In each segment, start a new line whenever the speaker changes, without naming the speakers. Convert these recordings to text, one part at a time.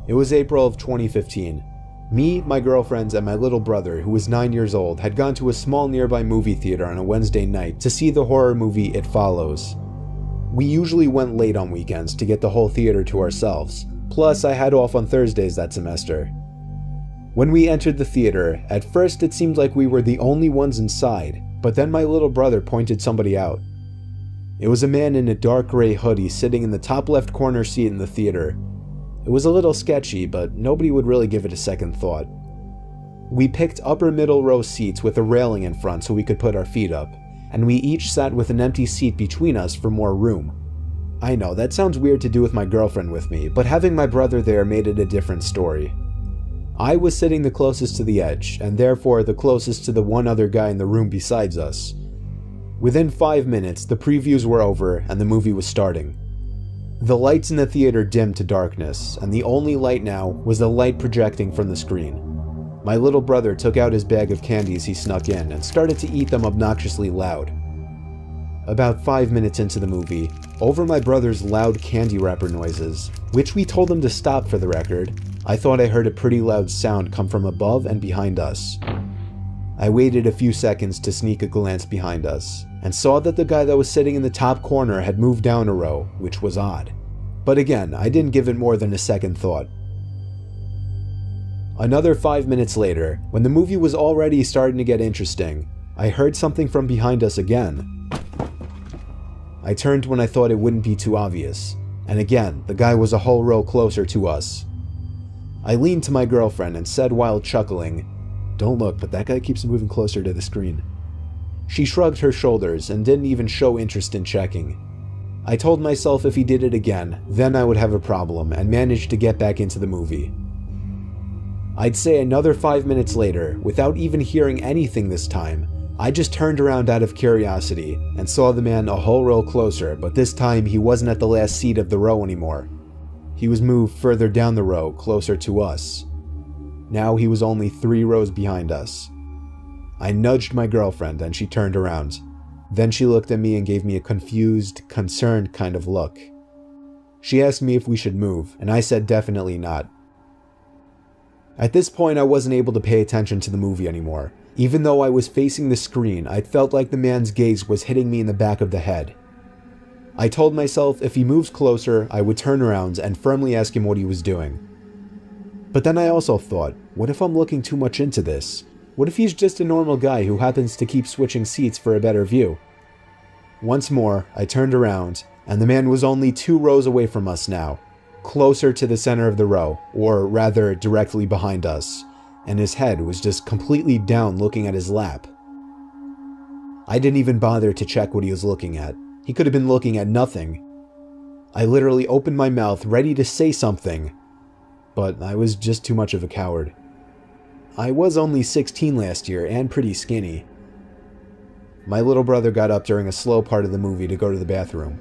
It was April of 2015. Me, my girlfriends, and my little brother, who was 9 years old, had gone to a small nearby movie theater on a Wednesday night to see the horror movie It Follows. We usually went late on weekends to get the whole theater to ourselves, plus I had off on Thursdays that semester. When we entered the theater, at first it seemed like we were the only ones inside, but then my little brother pointed somebody out. It was a man in a dark gray hoodie sitting in the top left corner seat in the theater. It was a little sketchy, but nobody would really give it a second thought. We picked upper middle row seats with a railing in front so we could put our feet up, and we each sat with an empty seat between us for more room. I know, that sounds weird to do with my girlfriend with me, but having my brother there made it a different story. I was sitting the closest to the edge, and therefore the closest to the one other guy in the room besides us. Within 5 minutes, the previews were over and the movie was starting. The lights in the theater dimmed to darkness, and the only light now was the light projecting from the screen. My little brother took out his bag of candies he snuck in and started to eat them obnoxiously loud. About 5 minutes into the movie, over my brother's loud candy wrapper noises, which we told him to stop for the record, I thought I heard a pretty loud sound come from above and behind us. I waited a few seconds to sneak a glance behind us, and saw that the guy that was sitting in the top corner had moved down a row, which was odd. But again, I didn't give it more than a second thought. Another 5 minutes later, when the movie was already starting to get interesting, I heard something from behind us again. I turned when I thought it wouldn't be too obvious, and again, the guy was a whole row closer to us. I leaned to my girlfriend and said while chuckling, "Don't look, but that guy keeps moving closer to the screen." She shrugged her shoulders and didn't even show interest in checking. I told myself if he did it again, then I would have a problem, and managed to get back into the movie. I'd say another 5 minutes later, without even hearing anything this time, I just turned around out of curiosity and saw the man a whole row closer, but this time he wasn't at the last seat of the row anymore. He was moved further down the row, closer to us. Now he was only 3 rows behind us. I nudged my girlfriend and she turned around. Then she looked at me and gave me a confused, concerned kind of look. She asked me if we should move, and I said definitely not. At this point, I wasn't able to pay attention to the movie anymore. Even though I was facing the screen, I felt like the man's gaze was hitting me in the back of the head. I told myself if he moves closer, I would turn around and firmly ask him what he was doing. But then I also thought, what if I'm looking too much into this? What if he's just a normal guy who happens to keep switching seats for a better view? Once more, I turned around, and the man was only 2 rows away from us now, closer to the center of the row, or rather directly behind us, and his head was just completely down looking at his lap. I didn't even bother to check what he was looking at. He could have been looking at nothing. I literally opened my mouth ready to say something, but I was just too much of a coward. I was only 16 last year and pretty skinny. My little brother got up during a slow part of the movie to go to the bathroom.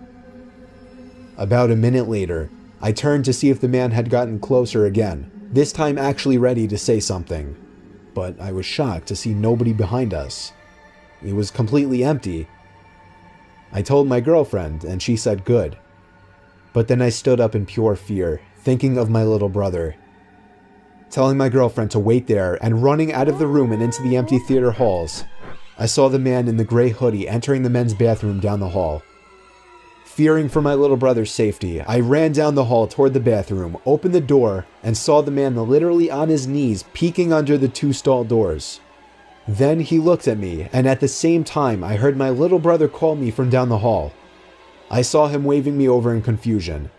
About a minute later, I turned to see if the man had gotten closer again, this time actually ready to say something. But I was shocked to see nobody behind us. It was completely empty. I told my girlfriend, and she said good. But then I stood up in pure fear, thinking of my little brother. Telling my girlfriend to wait there and running out of the room and into the empty theater halls, I saw the man in the gray hoodie entering the men's bathroom down the hall. Fearing for my little brother's safety, I ran down the hall toward the bathroom, opened the door, and saw the man literally on his knees peeking under the 2 stall doors. Then he looked at me, and at the same time I heard my little brother call me from down the hall. I saw him waving me over in confusion.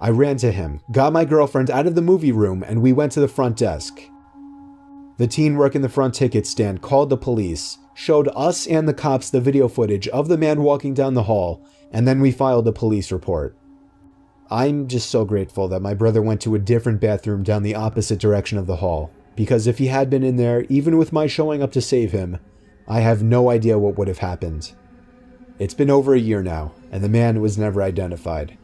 I ran to him, got my girlfriend out of the movie room, and we went to the front desk. The teen working the front ticket stand called the police, showed us and the cops the video footage of the man walking down the hall, and then we filed a police report. I'm just so grateful that my brother went to a different bathroom down the opposite direction of the hall, because if he had been in there, even with my showing up to save him, I have no idea what would have happened. It's been over a year now, and the man was never identified.